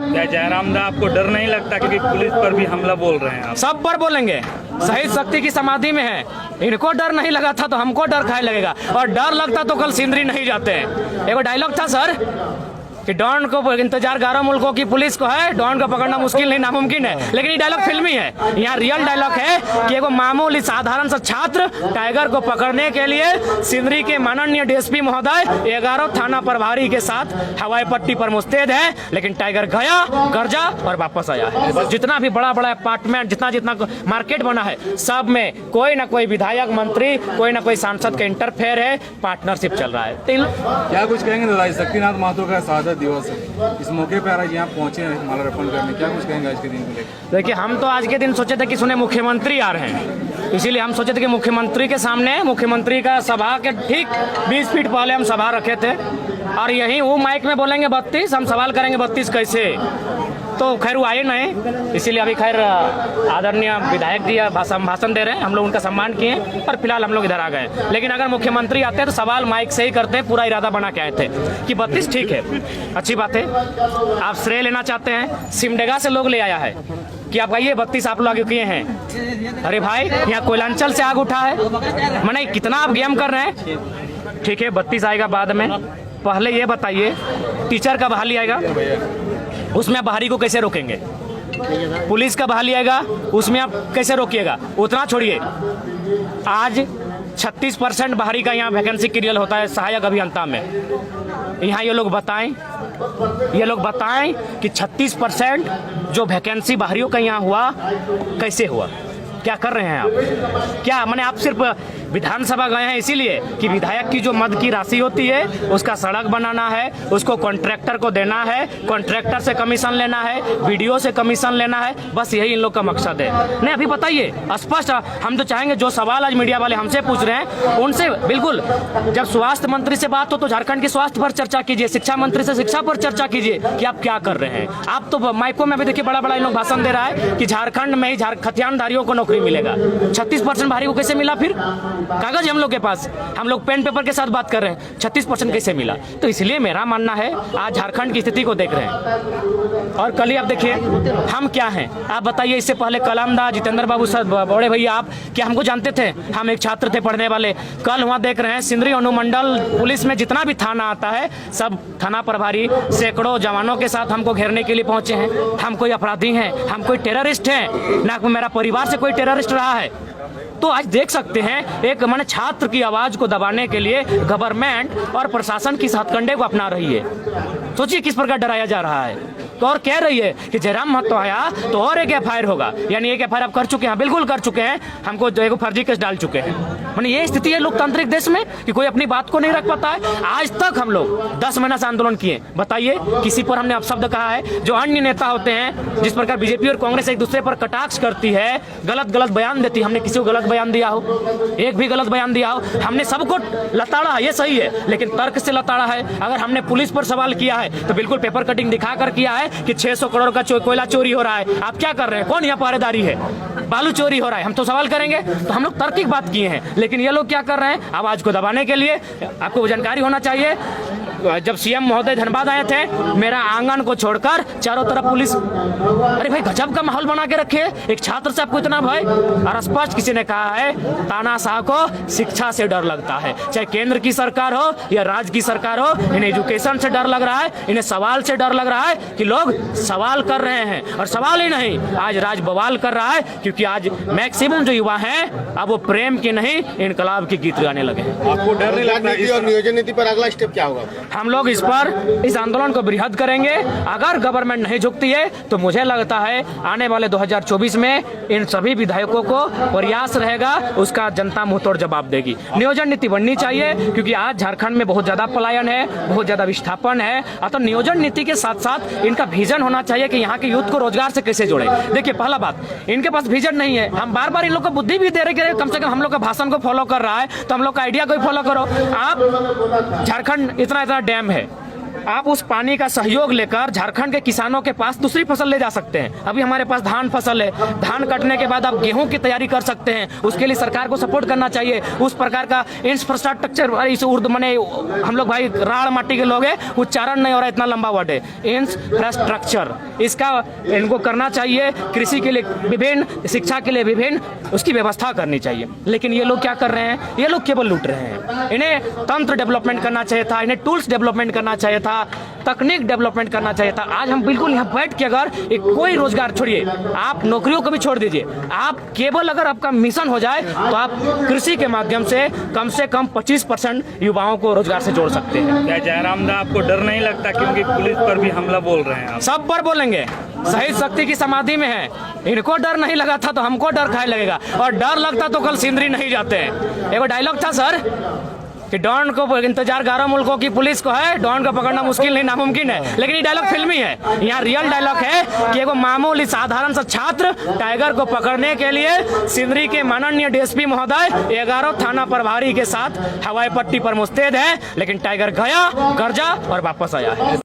क्या जयराम दा आपको डर नहीं लगता क्योंकि पुलिस पर भी हमला बोल रहे हैं आप? सब पर बोलेंगे, शहीद शक्ति की समाधि में है। इनको डर नहीं लगा था तो हमको डर खाए लगेगा, और डर लगता तो कल सिंदरी नहीं जाते हैं। एगो डायलॉग था सर कि डॉन को इंतजार 11 मुल्कों की पुलिस को है, डॉन को पकड़ना मुश्किल नहीं नामुमकिन है। लेकिन ये डायलॉग फिल्मी है, यहाँ रियल डायलॉग है कि एगो मामूली साधारण सा छात्र टाइगर को पकड़ने के लिए सिंदरी के माननीय डीएसपी महोदय 11 थाना प्रभारी के साथ हवाई पट्टी पर मुस्तैद है। लेकिन टाइगर गया, गरजा और वापस आया है। जितना भी बड़ा बड़ा अपार्टमेंट, जितना जितना मार्केट बना है, सब में कोई ना कोई विधायक, मंत्री, कोई ना कोई सांसद का इंटरफेयर है, पार्टनरशिप चल रहा है। क्या कुछ कहेंगे शक्तिनाथ महतो का शहादत दिवस है, इस मौके पर आज यहाँ पहुंचे हैं माल्यार्पण करने, क्या कुछ कहेंगे आज के दिन को लेकर? देखिए, हम तो आज के दिन सोचे थे कि सुने मुख्यमंत्री आ रहे हैं, इसीलिए हम सोचे थे कि मुख्यमंत्री के सामने, मुख्यमंत्री का सभा के ठीक 20 फीट पहले हम सभा रखे थे, और यहीं वो माइक में बोलेंगे 32, हम सवाल करेंगे 32 कैसे। तो खैर वो आए नहीं, इसीलिए अभी खैर आदरणीय विधायक जी भाषण दे रहे हैं, हम लोग उनका सम्मान किए और फिलहाल हम लोग इधर आ गए। लेकिन अगर मुख्यमंत्री आते हैं तो सवाल माइक से ही करते हैं, पूरा इरादा बना के आए थे कि 32 ठीक है, अच्छी बात है। आप श्रेय लेना चाहते हैं, सिमडेगा से लोग ले आया है कि आप आइए 32 आप लोग किए हैं। अरे भाई, यहाँ कोयलांचल से आग उठा है, मैंने कितना आप गेम कर रहे हैं। ठीक है, 32 आएगा बाद में। पहले ये बताइए, टीचर का बहाली आएगा, उसमें बहाली को कैसे रोकेंगे? पुलिस का बहाली आएगा, उसमें आप कैसे रोकिएगा? उतना छोड़िए, आज 36% बहाली का यहाँ वैकेंसी क्लियर होता है सहायक अभियंता में। यहाँ ये लोग बताएं कि 36% जो वैकेंसी बाहरियों का यहाँ हुआ कैसे हुआ, क्या कर रहे हैं आप? क्या मैंने आप सिर्फ विधानसभा गए हैं इसीलिए कि विधायक की जो मद की राशि होती है उसका सड़क बनाना है, उसको कॉन्ट्रैक्टर को देना है, कॉन्ट्रैक्टर से कमीशन लेना है, वीडियो से कमीशन लेना है, बस यही इन लोग का मकसद है। नहीं, अभी बताइए स्पष्ट, हम तो चाहेंगे जो सवाल आज मीडिया वाले हमसे पूछ रहे हैं उनसे बिल्कुल, जब स्वास्थ्य मंत्री से बात हो तो झारखंड के स्वास्थ्य पर चर्चा कीजिए, शिक्षा मंत्री से शिक्षा पर चर्चा कीजिए कि आप क्या कर रहे हैं। आप तो माइकों में भी देखिए बड़ा बड़ा इन लोग भाषण दे रहा है कि झारखंड में ही खतियानधारियों को नौकरी मिलेगा। 36% भारी को कैसे मिला? फिर कागज हम लोग के पास, हम लोग पेन पेपर के साथ बात कर रहे हैं, 36% कैसे मिला? तो इसलिए मेरा मानना है, आज झारखंड की स्थिति को देख रहे हैं और कल ही आप देखिए हम क्या हैं। आप बताइए, इससे पहले कलाम दा, जितेंद्र बाबू सर, बड़े भैया, आप क्या हमको जानते थे? हम एक छात्र थे पढ़ने वाले। कल वहाँ देख रहे हैं सिंदरी अनुमंडल पुलिस में जितना भी थाना आता है, सब थाना प्रभारी सैकड़ों जवानों के साथ हमको घेरने के लिए पहुंचे हैं। हम कोई अपराधी हैं? हम कोई टेररिस्ट हैं? ना मेरा परिवार से कोई टेररिस्ट रहा है। तो आज देख सकते हैं, एक मैंने छात्र की आवाज को दबाने के लिए गवर्नमेंट और प्रशासन की हथकंडे को अपना रही है। सोचिए किस प्रकार डराया जा रहा है। तो और कह रही है कि जयराम महतो आया तो और एक FIR होगा, यानी एक FIR आप कर चुके हैं? बिल्कुल कर चुके हैं, हमको जो फर्जी केस डाल चुके हैं। मैंने ये स्थिति है लोकतांत्रिक देश में कि कोई अपनी बात को नहीं रख पाता है। आज तक हम लोग 10 महीना से आंदोलन किए, बताइए किसी पर हमने अपशब्द कहा है? जो अन्य नेता होते हैं, जिस प्रकार बीजेपी और कांग्रेस एक दूसरे पर कटाक्ष करती है, गलत बयान देती है, हमने किसी को गलत बयान दिया हो? एक भी गलत बयान दिया हो? हमने सबको लताड़ा, ये सही है, लेकिन तर्क से लताड़ा है। अगर हमने पुलिस पर सवाल किया है तो बिल्कुल पेपर कटिंग दिखाकर किया है कि 600 करोड़ का कोयला चोरी हो रहा है। आप क्या कर रहे हैं? कौन यहाँ पहरेदारी है? बालू चोरी हो रहा है, हम तो सवाल करेंगे। तो हम लोग तार्किक बात किए हैं, लेकिन ये लोग क्या कर रहे हैं? आवाज को दबाने के लिए। आपको जानकारी होना चाहिए, जब CM महोदय धनबाद आए थे, मेरा आंगन को छोड़कर चारों तरफ पुलिस। अरे भाई, गजब का माहौल बना के रखे। एक छात्र से आपको इतना भय? और स्पष्ट किसी ने कहा है, तानाशाह को शिक्षा से डर लगता है, चाहे केंद्र की सरकार हो या राज्य की सरकार हो। इन्हें एजुकेशन से डर लग रहा है, इन्हें सवाल से डर लग रहा है कि लोग सवाल कर रहे हैं। और सवाल ही नहीं, आज राज बवाल कर रहा है, क्योंकि आज मैक्सिमम जो युवा हैं अब वो प्रेम की नहीं, इनकलाब की गीत गाने लगे हैं। आपको डर नहीं लगता? और नियोजन नीति पर अगला स्टेप क्या होगा? हम लोग इस आंदोलन को बृहद करेंगे। अगर गवर्नमेंट नहीं झुकती है तो मुझे लगता है आने वाले 2024 में इन सभी विधायकों को प्रयास रहेगा, उसका जनता मुंहतोड़ जवाब देगी। नियोजन नीति बननी चाहिए, क्योंकि आज झारखंड में बहुत ज्यादा पलायन है, बहुत ज्यादा विस्थापन है। अतः नियोजन नीति के साथ साथ इनका विजन होना चाहिए कि यहाँ के यूथ को रोजगार से कैसे जोड़े। देखिए, पहला बात, इनके पास विजन नहीं है। हम बार बार इन लोग को बुद्धि भी दे रहे, कम से कम हम लोग का भाषण को फॉलो कर रहा है तो हम लोग का आइडिया को फॉलो करो। आप झारखंड इतना डैम है, आप उस पानी का सहयोग लेकर झारखंड के किसानों के पास दूसरी फसल ले जा सकते हैं। अभी हमारे पास धान फसल है, धान कटने के बाद आप गेहूं की तैयारी कर सकते हैं। उसके लिए सरकार को सपोर्ट करना चाहिए। उस प्रकार का इंफ्रास्ट्रक्चर, इस उर्दू मैंने हम लोग भाई राड़ माटी के लोग हैं, उच्चारण नहीं हो रहा, इतना लंबा वर्ड है, इंफ्रास्ट्रक्चर, इसका इनको करना चाहिए। कृषि के लिए विभिन्न, शिक्षा के लिए विभिन्न, उसकी व्यवस्था करनी चाहिए। लेकिन ये लोग क्या कर रहे हैं, ये लोग केवल लूट रहे हैं। इन्हें तंत्र डेवलपमेंट करना चाहिए था, इन्हें टूल्स डेवलपमेंट करना चाहिए था, तकनीक डेवलपमेंट करना चाहिए था। आज हम बिल्कुल यहाँ बैठ के अगर एक कोई रोजगार छोड़िए, आप नौकरियों को भी छोड़ दीजिए, आप केवल अगर आपका मिशन हो जाए तो आप कृषि के माध्यम से कम 25% युवाओं को रोजगार से जोड़ सकते हैं। क्या जयराम दा आपको डर नहीं लगता, क्योंकि पुलिस पर भी हमला बोल रहे हैं आप? सब पर बोलेंगे, शहीद शक्ति की समाधि में है। इनको डर नहीं लगा था तो हमको डर खाए लगेगा, और डर लगता तो कल सिंदरी नहीं जाते हैं। एगो डायलॉग था सर कि डॉन को इंतजार 11 मुल्कों की पुलिस को है, डॉन को पकड़ना मुश्किल नहीं नामुमकिन है। लेकिन ये डायलॉग फिल्मी है, यहाँ रियल डायलॉग है कि एगो मामूली साधारण सा छात्र टाइगर को पकड़ने के लिए सिंदरी के माननीय डीएसपी महोदय 11 थाना प्रभारी के साथ हवाई पट्टी पर मुस्तैद है, लेकिन टाइगर गया, गर्जा और वापस आया है।